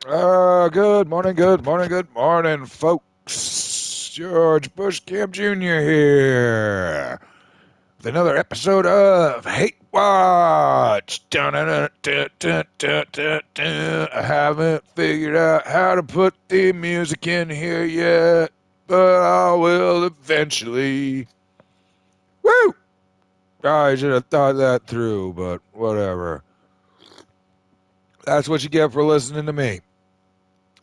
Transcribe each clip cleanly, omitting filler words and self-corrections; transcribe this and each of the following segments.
Good morning, folks. George Bush Camp Jr. here with another episode of Hate Watch. Dun-dun-dun-dun-dun-dun-dun. I haven't figured out how to put the music in here yet, but I will eventually. Woo! I should have thought that through, but whatever. That's what you get for listening to me.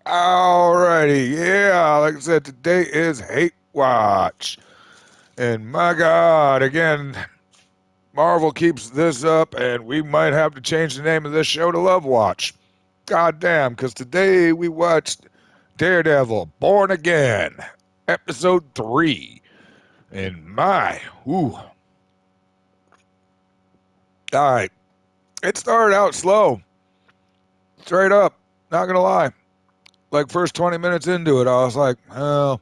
Alrighty, yeah, like I said, today is Hate Watch. And my God, again, Marvel keeps this up, and we might have to change the name of this show to Love Watch. God damn, because today we watched Daredevil Born Again, episode 3. And my, ooh, alright, it started out slow, straight up, not gonna lie. Like, first 20 minutes into it, I was like, oh,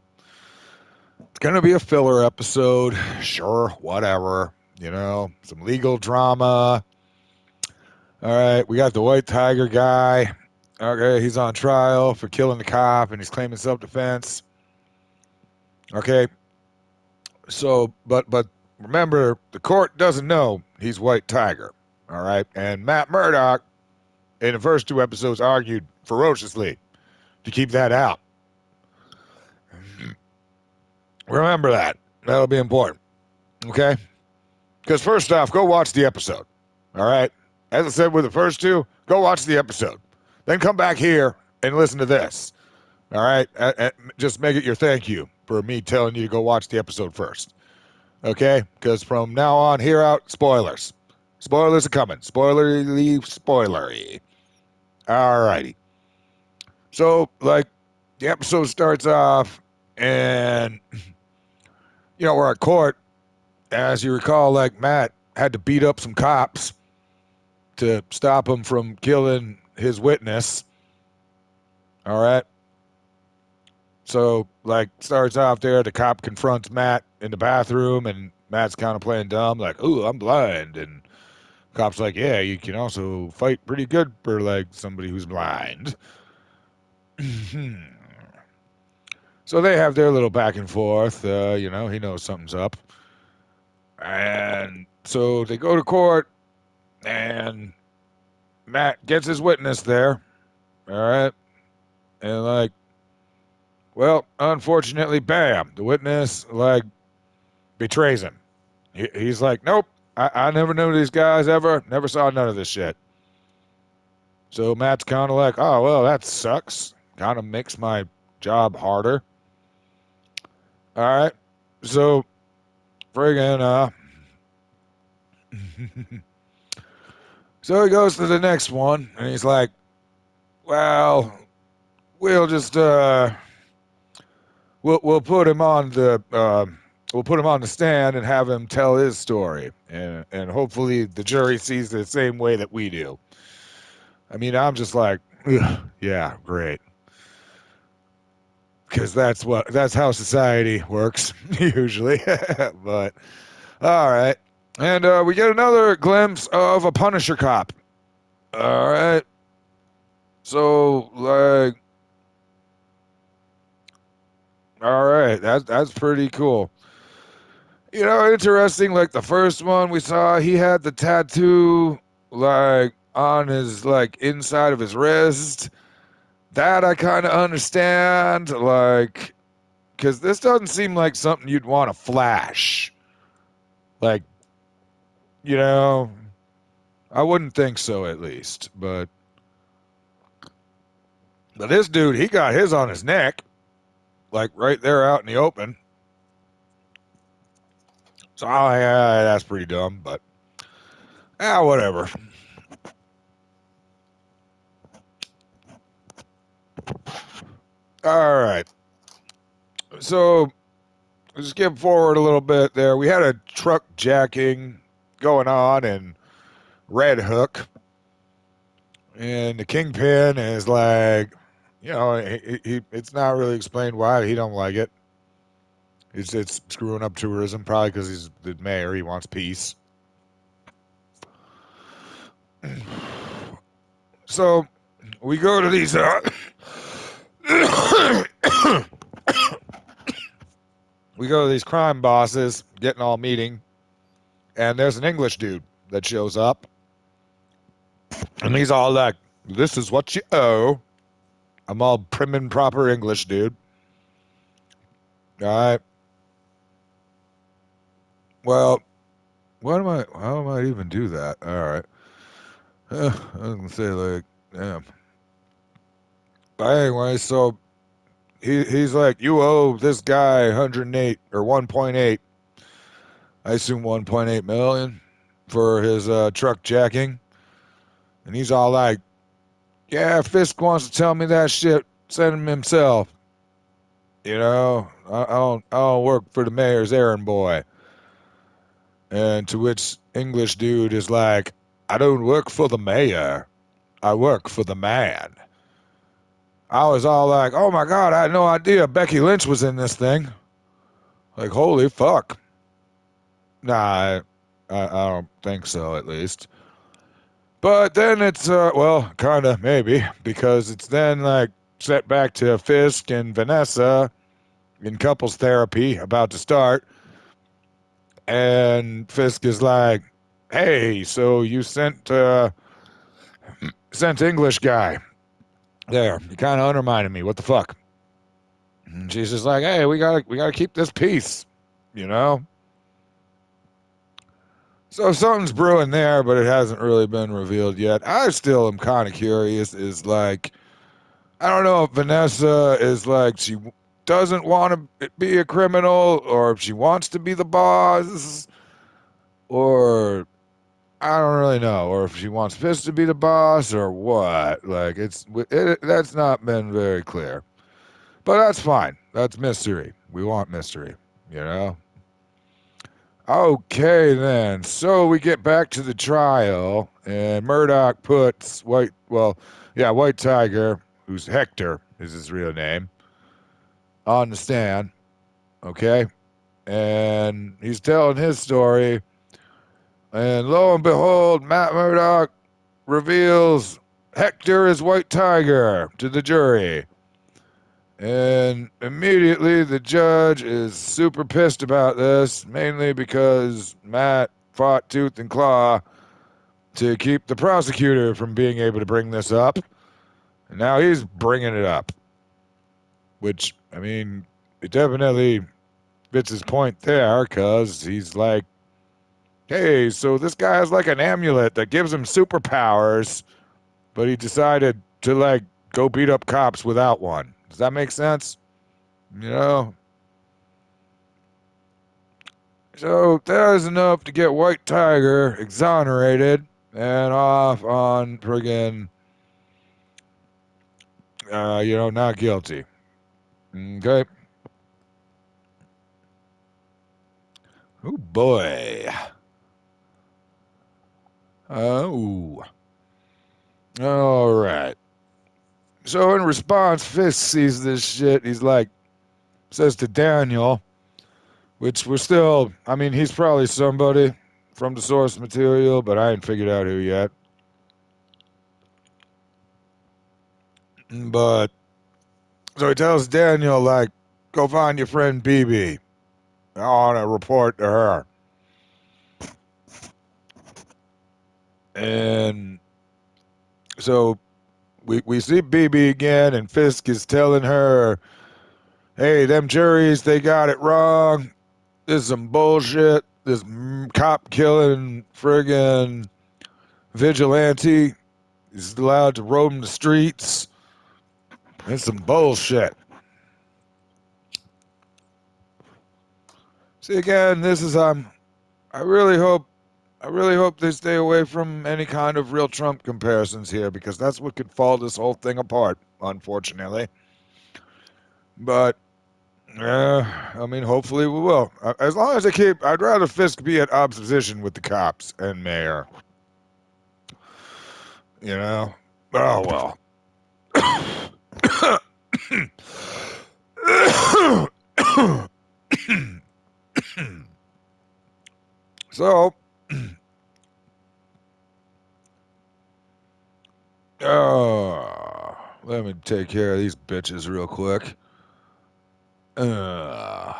it's going to be a filler episode. Sure, whatever. Some legal drama. All right, we got the White Tiger guy. Okay, he's on trial for killing the cop and he's claiming self defense. Okay, so, but remember, the court doesn't know he's White Tiger. All right, and Matt Murdock in the first two episodes argued ferociously to keep that out. Remember that. That'll be important. Okay? Because first off, go watch the episode. All right? As I said with the first two, go watch the episode. Then come back here and listen to this. All right? Just make it your thank you for me telling you to go watch the episode first. Okay? Because from now on, here out, spoilers. Spoilers are coming. Spoilery. All righty. So, like, the episode starts off, and, we're at court. As you recall, like, Matt had to beat up some cops to stop him from killing his witness. All right. So, like, starts off there. The cop confronts Matt in the bathroom, and Matt's kind of playing dumb, like, "Ooh, I'm blind." And cop's like, "Yeah, you can also fight pretty good for, like, somebody who's blind." So they have their little back and forth. He knows something's up. And so they go to court, and Matt gets his witness there. All right. And, like, well, unfortunately, bam, the witness, like, betrays him. He's like, nope, I never knew these guys ever, never saw none of this shit. So Matt's kind of like, oh, well, that sucks. Kind of makes my job harder. All right. So, friggin', so he goes to the next one, and he's like, well, we'll just, we'll put him on the, we'll put him on the stand and have him tell his story, and hopefully the jury sees it the same way that we do. I mean, I'm just like, yeah, great, because that's how society works usually. But all right, and we get another glimpse of a Punisher cop. All right, so like, all right, that's pretty cool. Interesting. Like the first one we saw, he had the tattoo like on his like inside of his wrist. That I kind of understand, like, because this doesn't seem like something you'd want to flash. Like, you know, I wouldn't think so at least. But this dude, he got his on his neck, like right there out in the open. So yeah, that's pretty dumb. But whatever. All right. So skip forward a little bit there. We had a truck jacking going on in Red Hook, and the Kingpin is like, it's not really explained why he don't like it. It's screwing up tourism, probably because he's the mayor. He wants peace. So we go to these. We go to these crime bosses, getting all meeting, and there's an English dude that shows up, and he's all like, "This is what you owe." I'm all prim and proper English dude. All right. Well, what am I? How am I even do that? All right. I was gonna say like, damn. Anyway, so he's like, you owe this guy 108 or 1.8. I assume 1.8 million for his truck jacking, and he's all like, yeah, Fisk wants to tell me that shit. Send him himself. You know, I don't work for the mayor's errand boy. And to which English dude is like, I don't work for the mayor. I work for the man. I was all like, oh my God, I had no idea Becky Lynch was in this thing. Like, holy fuck. Nah, I don't think so, at least. But then it's, well, kind of, maybe, because it's then, like, set back to Fisk and Vanessa in couples therapy about to start. And Fisk is like, hey, so you sent English guy. There, you kind of undermining me. What the fuck? And she's just like, hey, we gotta keep this peace, you know? So something's brewing there, but it hasn't really been revealed yet. I still am kind of curious. Is like, I don't know if Vanessa is like she doesn't want to be a criminal, or if she wants to be the boss, or I don't really know, or if she wants Fisk to be the boss, or what. Like that's not been very clear, but that's fine. That's mystery. We want mystery, you know. Okay, then. So we get back to the trial, and Murdoch puts White Tiger, who's Hector is his real name, on the stand. Okay, and he's telling his story, and lo and behold, Matt Murdoch reveals Hector is White Tiger to the jury. And immediately the judge is super pissed about this, mainly because Matt fought tooth and claw to keep the prosecutor from being able to bring this up. And now he's bringing it up, which, I mean, it definitely fits his point there because he's like, hey, so this guy has like an amulet that gives him superpowers, but he decided to like go beat up cops without one. Does that make sense? You know? So that is enough to get White Tiger exonerated and off on friggin', not guilty. Okay. Oh boy. Oh. All right. So in response, Fisk sees this shit. He's like, says to Daniel, which we're still, I mean, he's probably somebody from the source material, but I ain't figured out who yet. But, so he tells Daniel, like, go find your friend BB. I want to report to her. And so we see BB again, and Fisk is telling her, hey, them juries, they got it wrong. This is some bullshit. This cop killing friggin' vigilante is allowed to roam the streets. It's some bullshit. See, again, this is I really hope they stay away from any kind of real Trump comparisons here because that's what could fall this whole thing apart, unfortunately. But I mean, hopefully we will. As long as they keep, I'd rather Fisk be at opposition with the cops and mayor. You know. Oh well. So, Let me take care of these bitches real quick. Uh,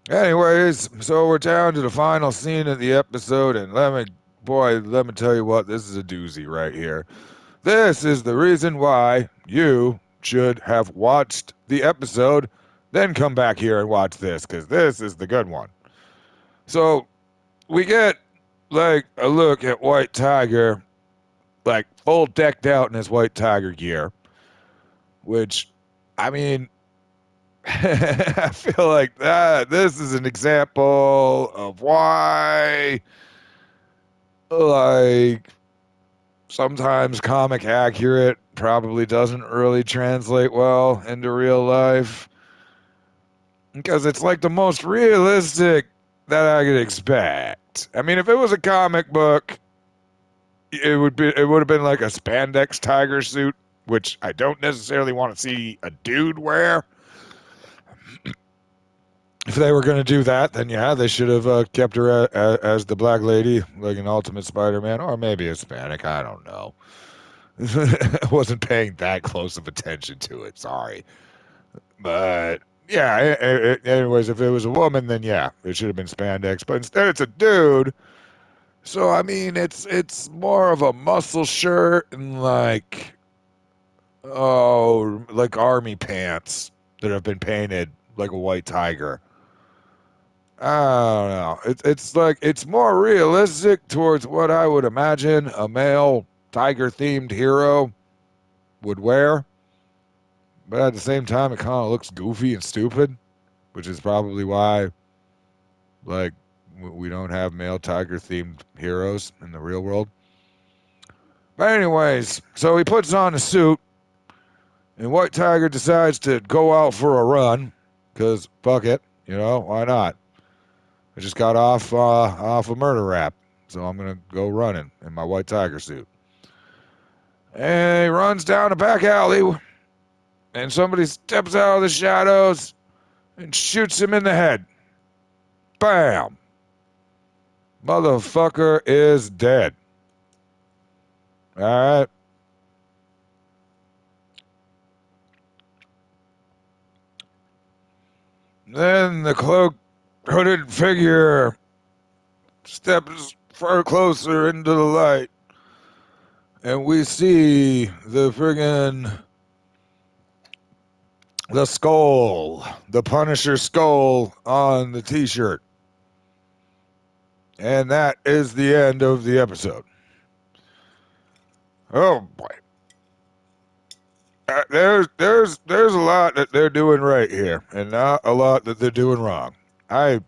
Anyways, so we're down to the final scene of the episode, and let me tell you what, this is a doozy right here. This is the reason why you should have watched the episode, then come back here and watch this, because this is the good one. So we get like a look at White Tiger, like full decked out in his White Tiger gear, which, I mean, I feel like that this is an example of why, like, sometimes comic accurate probably doesn't really translate well into real life, because it's like the most realistic that I could expect. I mean, if it was a comic book, it would have been like a spandex tiger suit, which I don't necessarily want to see a dude wear. If they were going to do that, then yeah, they should have kept her as the Black Lady, like an Ultimate Spider-Man, or maybe a Hispanic. I don't know. I wasn't paying that close of attention to it. Sorry, but yeah. Anyways, if it was a woman, then yeah, it should have been spandex. But instead, it's a dude. So I mean, it's more of a muscle shirt and like army pants that have been painted like a white tiger. I don't know. It's like it's more realistic towards what I would imagine a male tiger themed hero would wear, but at the same time, it kind of looks goofy and stupid, which is probably why like we don't have male tiger themed heroes in the real world. But anyways, so he puts on a suit, and White Tiger decides to go out for a run, because fuck it, why not? I just got off a murder rap, so I'm gonna go running in my White Tiger suit. And he runs down a back alley, and somebody steps out of the shadows and shoots him in the head. Bam! Motherfucker is dead. All right. Then the cloaked hooded figure steps far closer into the light, and we see the skull, the Punisher skull on the t-shirt. And that is the end of the episode. Oh boy. There's a lot that they're doing right here, and not a lot that they're doing wrong. I,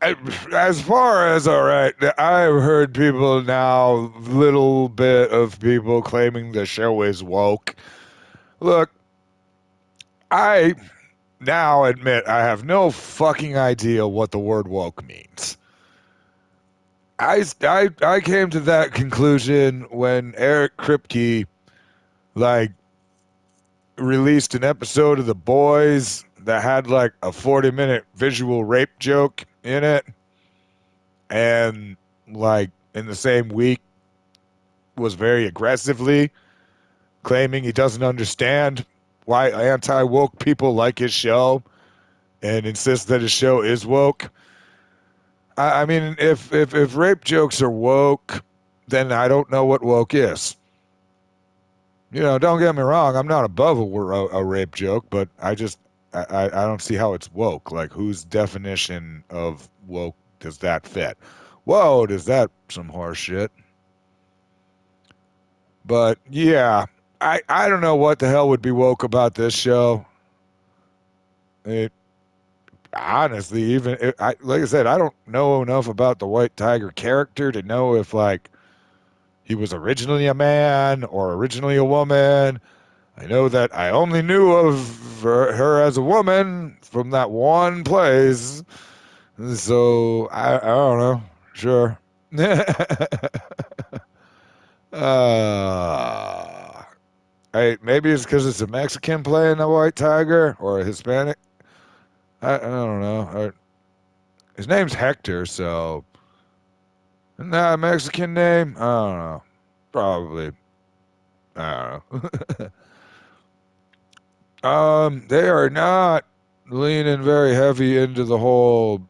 as far as all right, I've heard people now, little bit of people claiming the show is woke. Look, I now admit I have no fucking idea what the word woke means. I came to that conclusion when Eric Kripke like released an episode of The Boys that had like a 40-minute visual rape joke in it, and like in the same week was very aggressively claiming he doesn't understand why anti-woke people like his show and insists that his show is woke. I mean, if rape jokes are woke, then I don't know what woke is. Don't get me wrong. I'm not above a rape joke, but I don't see how it's woke. Like, whose definition of woke does that fit? Whoa, does that some horse shit? But yeah, I don't know what the hell would be woke about this show. It honestly, like I said, I don't know enough about the White Tiger character to know if like he was originally a man or originally a woman. I know that I only knew of her as a woman from that one place. So I don't know. Sure. uh, maybe it's because it's a Mexican playing a white tiger or a Hispanic. I don't know. His name's Hector, so isn't that a Mexican name? I don't know. Probably. I don't know. They are not leaning very heavy into the whole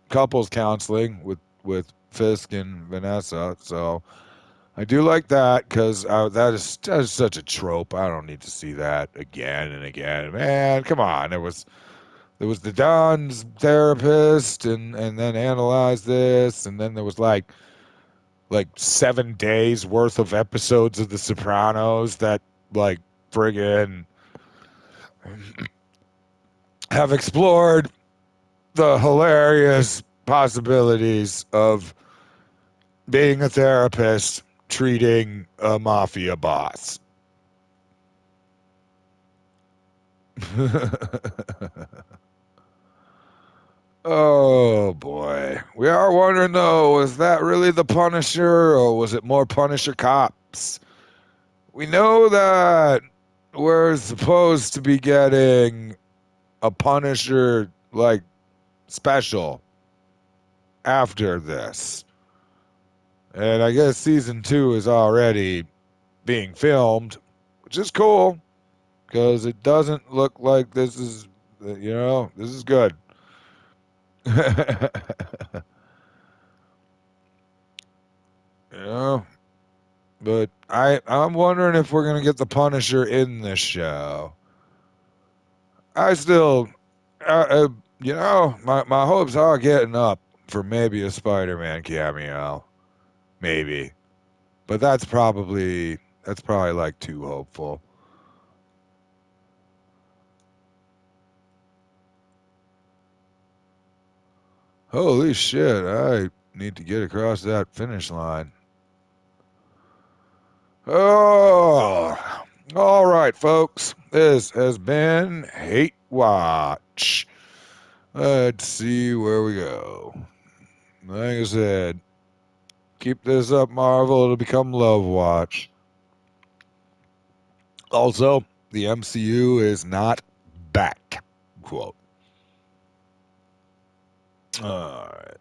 couples counseling with Fisk and Vanessa. So I do like that because that is such a trope. I don't need to see that again and again. Man, come on. There was the Don's therapist and then analyzed this, and then there was like 7 days worth of episodes of The Sopranos that like friggin' have explored the hilarious possibilities of being a therapist treating a mafia boss. Oh boy. We are wondering though, was that really the Punisher or was it more Punisher cops? We know that we're supposed to be getting a Punisher like special after this. And I guess season 2 is already being filmed, which is cool because it doesn't look like this is good. you know, but I'm wondering if we're gonna get the Punisher in this show. I still, uh, uh, my hopes are getting up for maybe a Spider-Man cameo, maybe, but that's probably like too hopeful. Holy shit! I need to get across that finish line. Oh, all right, folks. This has been Hate Watch. Let's see where we go. Like I said, keep this up, Marvel. It'll become Love Watch. Also, the MCU is not back. Quote. All right.